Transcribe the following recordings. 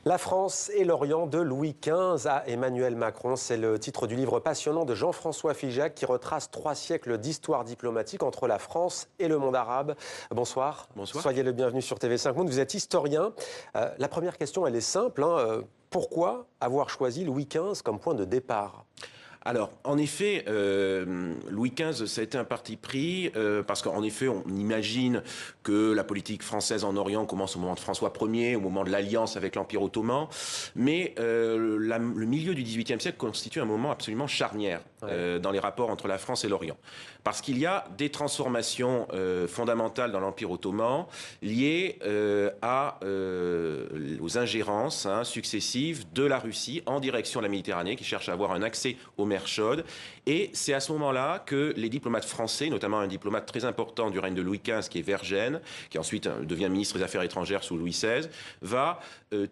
La France et l'Orient de Louis XV à Emmanuel Macron. C'est le titre du livre passionnant de Jean-François Figeac qui retrace 3 siècles d'histoire diplomatique entre la France et le monde arabe. Bonsoir. Bonsoir. Soyez le bienvenu sur TV5 Monde. Vous êtes historien. La première question, elle est simple. Pourquoi avoir choisi Louis XV comme point de départ ? Alors, en effet, Louis XV, ça a été un parti pris, parce qu'en effet, on imagine que la politique française en Orient commence au moment de François Ier, au moment de l'alliance avec l'Empire ottoman, mais le milieu du XVIIIe siècle constitue un moment absolument charnière dans les rapports entre la France et l'Orient. Parce qu'il y a des transformations fondamentales dans l'Empire ottoman liées aux ingérences successives de la Russie en direction de la Méditerranée, qui cherche à avoir un accès aux mers chaudes. Et c'est à ce moment-là que les diplomates français, notamment un diplomate très important du règne de Louis XV, qui est Vergennes, qui ensuite devient ministre des Affaires étrangères sous Louis XVI, va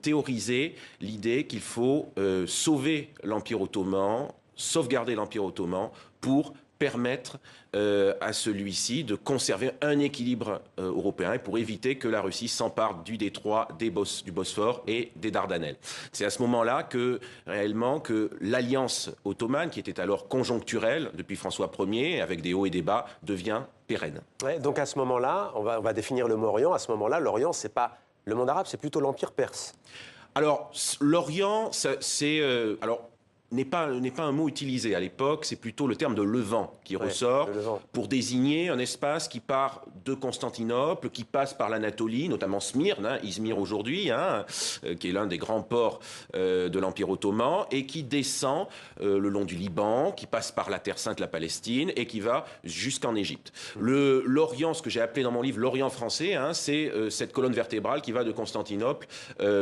théoriser l'idée qu'il faut sauver l'Empire ottoman, sauvegarder l'Empire ottoman pour permettre à celui-ci de conserver un équilibre européen et pour éviter que la Russie s'empare du détroit du Bosphore et des Dardanelles. C'est à ce moment-là que, réellement, que l'alliance ottomane, qui était alors conjoncturelle depuis François Ier, avec des hauts et des bas, devient pérenne. Ouais, donc à ce moment-là, on va définir le mot Orient. À ce moment-là, l'Orient, c'est pas le monde arabe, c'est plutôt l'Empire perse. Alors, l'Orient, n'est pas un mot utilisé à l'époque, c'est plutôt le terme de Levant qui ressort pour désigner un espace qui part de Constantinople, qui passe par l'Anatolie, notamment Smyrne, Izmir aujourd'hui, qui est l'un des grands ports de l'Empire ottoman, et qui descend le long du Liban, qui passe par la Terre Sainte, la Palestine, et qui va jusqu'en Égypte. L'Orient, ce que j'ai appelé dans mon livre l'Orient français, c'est cette colonne vertébrale qui va de Constantinople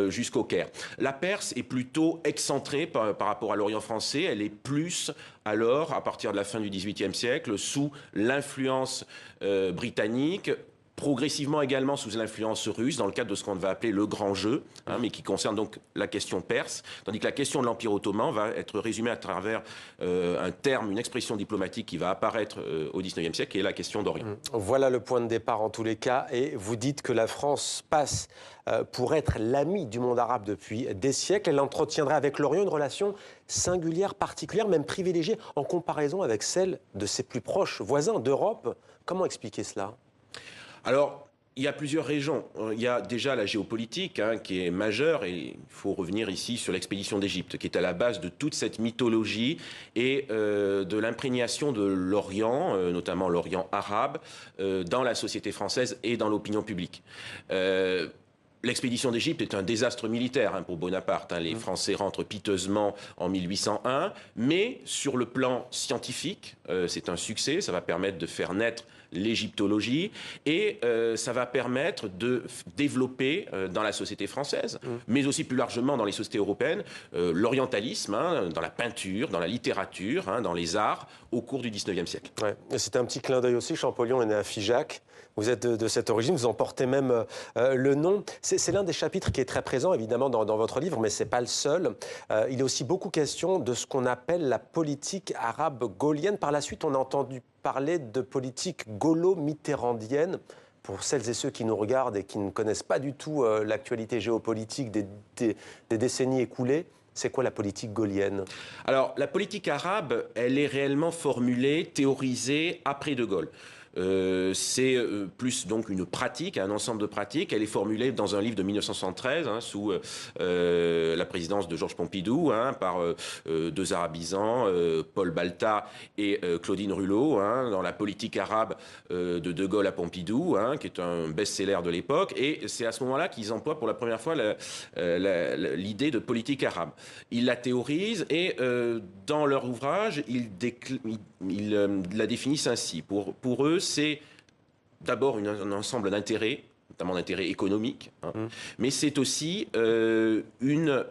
jusqu'au Caire. La Perse est plutôt excentrée par rapport à l'Orient français, elle est plus alors, à partir de la fin du XVIIIe siècle, sous l'influence britannique, progressivement également sous l'influence russe, dans le cadre de ce qu'on va appeler le grand jeu, mais qui concerne donc la question perse, tandis que la question de l'Empire ottoman va être résumée à travers un terme, une expression diplomatique qui va apparaître au XIXe siècle, qui est la question d'Orient. Voilà le point de départ en tous les cas, et vous dites que la France passe pour être l'amie du monde arabe depuis des siècles. Elle entretiendrait avec l'Orient une relation singulière, particulière, même privilégiée, en comparaison avec celle de ses plus proches voisins d'Europe. Comment expliquer cela ? Alors, il y a plusieurs raisons. Il y a déjà la géopolitique qui est majeure, et il faut revenir ici sur l'expédition d'Égypte, qui est à la base de toute cette mythologie et de l'imprégnation de l'Orient, notamment l'Orient arabe, dans la société française et dans l'opinion publique. L'expédition d'Égypte est un désastre militaire pour Bonaparte. Les Français rentrent piteusement en 1801, mais sur le plan scientifique, c'est un succès. Ça va permettre de faire naître l'égyptologie et ça va permettre de développer dans la société française, mais aussi plus largement dans les sociétés européennes, l'orientalisme dans la peinture, dans la littérature, dans les arts au cours du XIXe siècle. Ouais. C'était un petit clin d'œil aussi. Champollion est né à Figeac. Vous êtes de cette origine, vous en portez même le nom. C'est l'un des chapitres qui est très présent, évidemment, dans votre livre, mais ce n'est pas le seul. Il est aussi beaucoup question de ce qu'on appelle la politique arabe gaullienne. Par la suite, on a entendu parler de politique gaulo-mitterrandienne. Pour celles et ceux qui nous regardent et qui ne connaissent pas du tout l'actualité géopolitique des décennies écoulées, c'est quoi la politique gaullienne ? Alors, la politique arabe, elle est réellement formulée, théorisée après De Gaulle. C'est plus donc une pratique, un ensemble de pratiques. Elle est formulée dans un livre de 1973 sous la présidence de Georges Pompidou par deux arabisants, Paul Balta et Claudine Rulot, dans la politique arabe de Gaulle à Pompidou, qui est un best-seller de l'époque. Et c'est à ce moment-là qu'ils emploient pour la première fois l'idée de politique arabe. Ils la théorisent et dans leur ouvrage, ils la définissent ainsi. Pour eux, c'est d'abord un ensemble d'intérêts, notamment d'intérêts économiques, mais c'est aussi une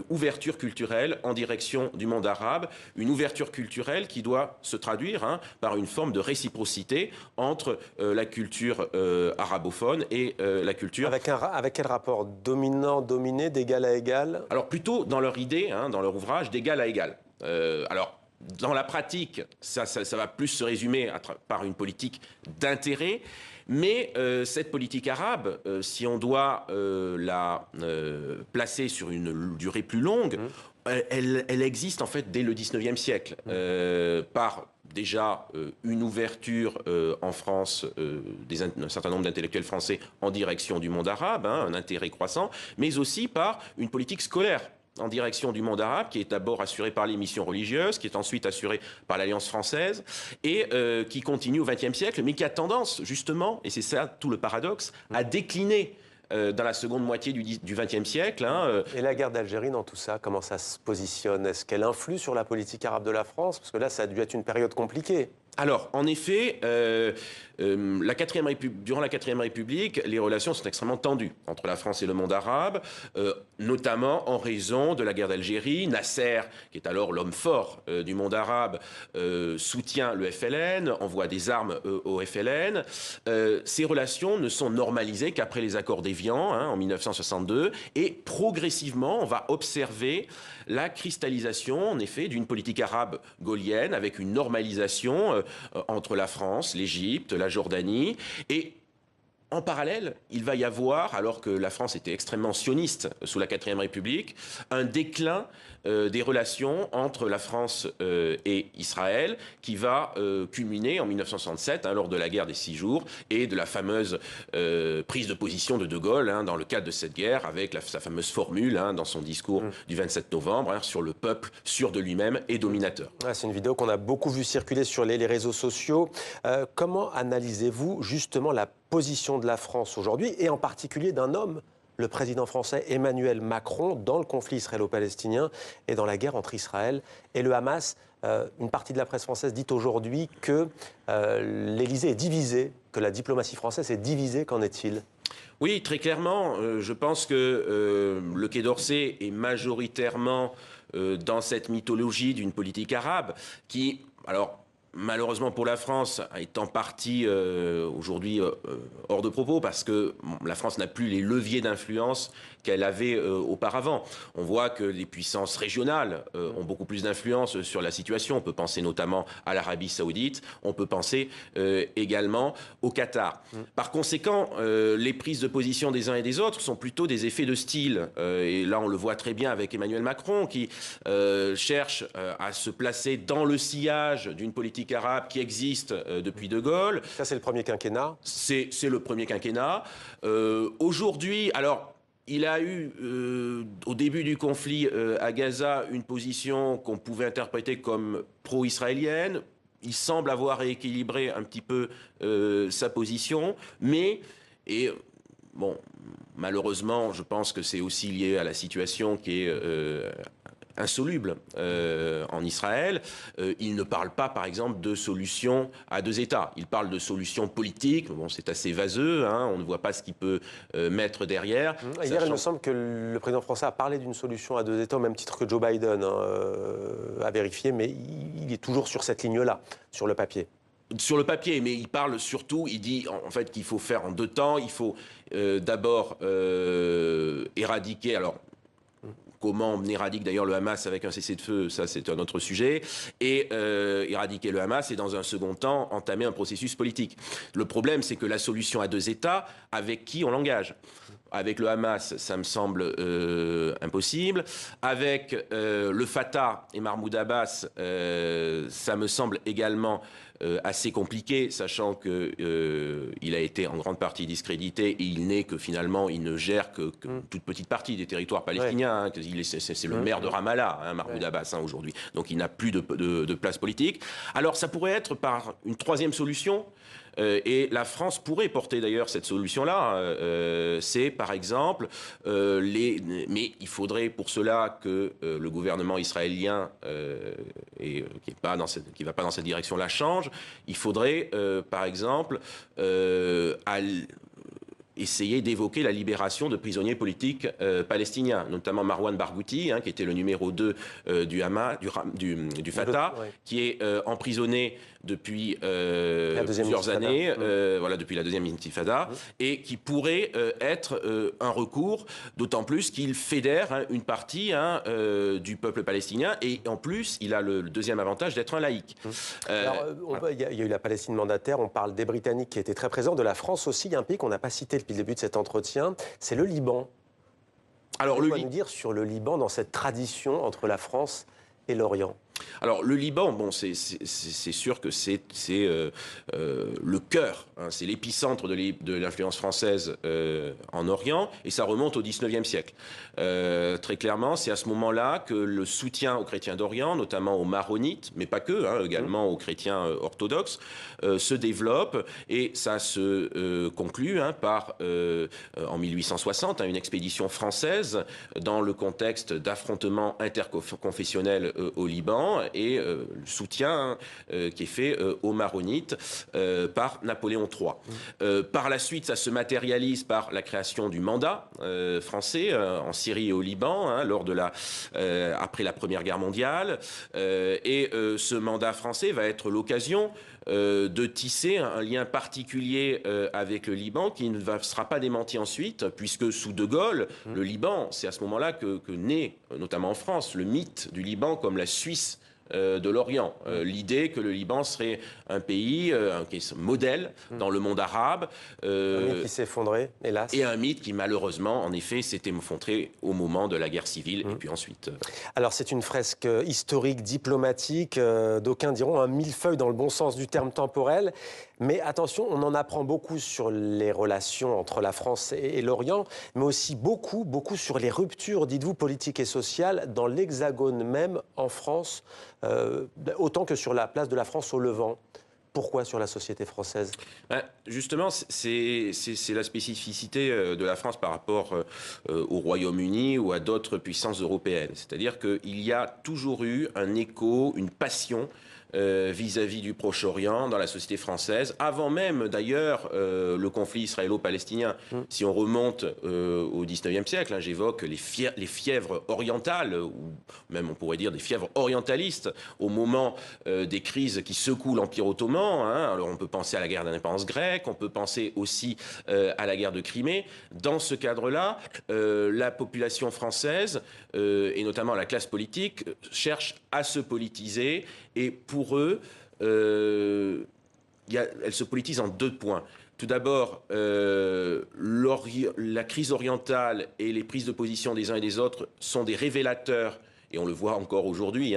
ouverture culturelle en direction du monde arabe, une ouverture culturelle qui doit se traduire par une forme de réciprocité entre la culture arabophone et la culture... Avec quel rapport ? Dominant-dominé, d'égal à égal ? Alors plutôt dans leur idée, dans leur ouvrage, d'égal à égal. Alors, dans la pratique, ça va plus se résumer par une politique d'intérêt. Mais cette politique arabe, si on doit la placer sur une durée plus longue, elle existe en fait dès le 19e siècle, par déjà une ouverture en France d'un certain nombre d'intellectuels français en direction du monde arabe, un intérêt croissant, mais aussi par une politique scolaire en direction du monde arabe, qui est d'abord assurée par les missions religieuses, qui est ensuite assurée par l'Alliance française, et qui continue au XXe siècle, mais qui a tendance, justement, et c'est ça tout le paradoxe, à décliner dans la seconde moitié du XXe siècle. Et la guerre d'Algérie dans tout ça, comment ça se positionne? Est-ce qu'elle influe sur la politique arabe de la France? Parce que là, ça a dû être une période compliquée. Alors, en effet, durant la 4e République, les relations sont extrêmement tendues entre la France et le monde arabe, notamment en raison de la guerre d'Algérie. Nasser, qui est alors l'homme fort du monde arabe, soutient le FLN, envoie des armes au FLN. Ces relations ne sont normalisées qu'après les accords d'Évian, en 1962, et progressivement, on va observer la cristallisation, en effet, d'une politique arabe gaullienne, avec une normalisation entre la France, l'Égypte, la Jordanie, et en parallèle, il va y avoir, alors que la France était extrêmement sioniste sous la 4e République, un déclin des relations entre la France et Israël qui va culminer en 1967, lors de la guerre des 6 jours et de la fameuse prise de position de Gaulle dans le cadre de cette guerre, avec sa fameuse formule dans son discours du 27 novembre sur le peuple sûr de lui-même et dominateur. C'est une vidéo qu'on a beaucoup vue circuler sur les réseaux sociaux. Comment analysez-vous justement la position de la France aujourd'hui, et en particulier d'un homme, le président français Emmanuel Macron, dans le conflit israélo-palestinien et dans la guerre entre Israël et le Hamas? Une partie de la presse française dit aujourd'hui que l'Élysée est divisé, que la diplomatie française est divisée. Qu'en est-il? Oui, très clairement. Je pense que le Quai d'Orsay est majoritairement dans cette mythologie d'une politique arabe qui, alors, malheureusement pour la France, est en partie aujourd'hui hors de propos, parce que la France n'a plus les leviers d'influence qu'elle avait auparavant. On voit que les puissances régionales ont beaucoup plus d'influence sur la situation. On peut penser notamment à l'Arabie Saoudite, on peut penser également au Qatar. Par conséquent, les prises de position des uns et des autres sont plutôt des effets de style. Et là, on le voit très bien avec Emmanuel Macron, qui cherche à se placer dans le sillage d'une politique arabe qui existe depuis De Gaulle. Ça, c'est le premier quinquennat. C'est le premier quinquennat. Aujourd'hui, alors, il a eu, au début du conflit à Gaza, une position qu'on pouvait interpréter comme pro-israélienne. Il semble avoir rééquilibré un petit peu sa position, mais, bon, malheureusement, je pense que c'est aussi lié à la situation qui est insoluble en Israël. Il ne parle pas, par exemple, de solution à 2 États. Il parle de solution politique. Bon, c'est assez vaseux. On ne voit pas ce qu'il peut mettre derrière. Hier, il me semble que le président français a parlé d'une solution à 2 États au même titre que Joe Biden, à vérifier, mais il est toujours sur cette ligne-là, sur le papier. Sur le papier, mais il parle surtout, il dit en fait qu'il faut faire en 2 temps. Il faut d'abord éradiquer... Alors, comment on éradique d'ailleurs le Hamas avec un cessez-le-feu, ça c'est un autre sujet. Et éradiquer le Hamas et dans un second temps entamer un processus politique. Le problème, c'est que la solution à 2 États, avec qui on l'engage? Avec le Hamas, ça me semble impossible. Avec le Fatah et Mahmoud Abbas, ça me semble également assez compliqué, sachant qu'il a été en grande partie discrédité et il n'est que finalement, il ne gère que toute petite partie des territoires palestiniens. C'est le maire de Ramallah, Mahmoud Abbas, aujourd'hui. Donc il n'a plus de place politique. Alors ça pourrait être par une 3e solution. Et la France pourrait porter d'ailleurs cette solution-là. C'est par exemple, mais il faudrait pour cela que le gouvernement israélien, qui ne va pas dans cette direction-là, change. Il faudrait par exemple essayer d'évoquer la libération de prisonniers politiques palestiniens, notamment Marwan Barghouti, qui était le numéro 2 du Fatah, qui est emprisonné depuis plusieurs années, voilà, depuis la deuxième intifada, et qui pourrait être un recours, d'autant plus qu'il fédère une partie du peuple palestinien, et en plus, il a le deuxième avantage d'être un laïc. Alors, il y a eu la Palestine mandataire, on parle des Britanniques qui étaient très présents, de la France aussi. Il y a un pays qu'on n'a pas cité depuis le début de cet entretien, c'est le Liban. Alors, qu'est-ce qu'on va nous dire sur le Liban dans cette tradition entre la France et l'Orient? Alors, le Liban, bon, c'est sûr que c'est le cœur, c'est l'épicentre de l'influence française en Orient, et ça remonte au XIXe siècle. Très clairement, c'est à ce moment-là que le soutien aux chrétiens d'Orient, notamment aux maronites, mais pas que, également aux chrétiens orthodoxes, se développe, et ça se conclut par, en 1860, une expédition française dans le contexte d'affrontements interconfessionnels au Liban, et le soutien qui est fait aux maronites par Napoléon III. Par la suite, ça se matérialise par la création du mandat français en Syrie et au Liban, après la Première Guerre mondiale. Et ce mandat français va être l'occasion de tisser un lien particulier avec le Liban qui ne sera pas démenti ensuite, puisque sous De Gaulle, le Liban, c'est à ce moment-là que naît, notamment en France, le mythe du Liban comme la Suisse de l'Orient. L'idée que le Liban serait un pays qui est modèle dans le monde arabe. Un mythe qui s'est effondré, hélas. Et un mythe qui, malheureusement, en effet, s'est effondré au moment de la guerre civile, et puis ensuite... Alors, c'est une fresque historique, diplomatique, d'aucuns diront un millefeuille dans le bon sens du terme temporel. Mais attention, on en apprend beaucoup sur les relations entre la France et l'Orient, mais aussi beaucoup sur les ruptures, dites-vous, politiques et sociales dans l'Hexagone même, en France, autant que sur la place de la France au Levant. Pourquoi sur la société française? Justement, c'est la spécificité de la France par rapport au Royaume-Uni ou à d'autres puissances européennes. C'est-à-dire qu'il y a toujours eu un écho, une passion vis-à-vis du Proche-Orient dans la société française, avant même d'ailleurs le conflit israélo-palestinien. Si on remonte au XIXe siècle, j'évoque les fièvres orientales, ou même on pourrait dire des fièvres orientalistes, au moment des crises qui secouent l'Empire ottoman. Alors on peut penser à la guerre d'indépendance grecque, on peut penser aussi à la guerre de Crimée. Dans ce cadre-là, la population française, et notamment la classe politique, cherche à se politiser, et pour eux, elle se politise en 2 points. Tout d'abord, la crise orientale et les prises de position des uns et des autres sont des révélateurs, et on le voit encore aujourd'hui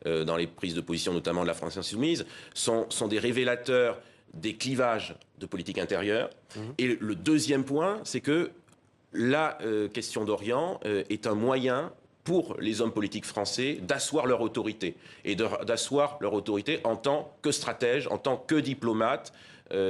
dans les prises de position notamment de la France insoumise, sont des révélateurs des clivages de politique intérieure. Et le deuxième point, c'est que la question d'Orient est un moyen pour les hommes politiques français d'asseoir leur autorité, et d'asseoir leur autorité en tant que stratège, en tant que diplomate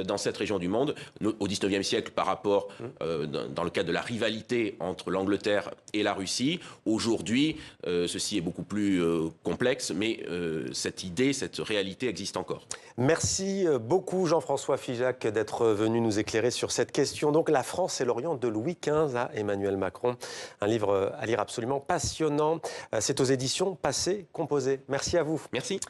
dans cette région du monde. Au XIXe siècle, par rapport, dans le cadre de la rivalité entre l'Angleterre et la Russie, aujourd'hui, ceci est beaucoup plus complexe, mais cette idée, cette réalité existe encore. Merci beaucoup Jean-François Figeac d'être venu nous éclairer sur cette question. Donc la France et l'Orient de Louis XV à Emmanuel Macron, un livre à lire absolument passionnant. C'est aux éditions Passé Composé. Merci à vous. Merci.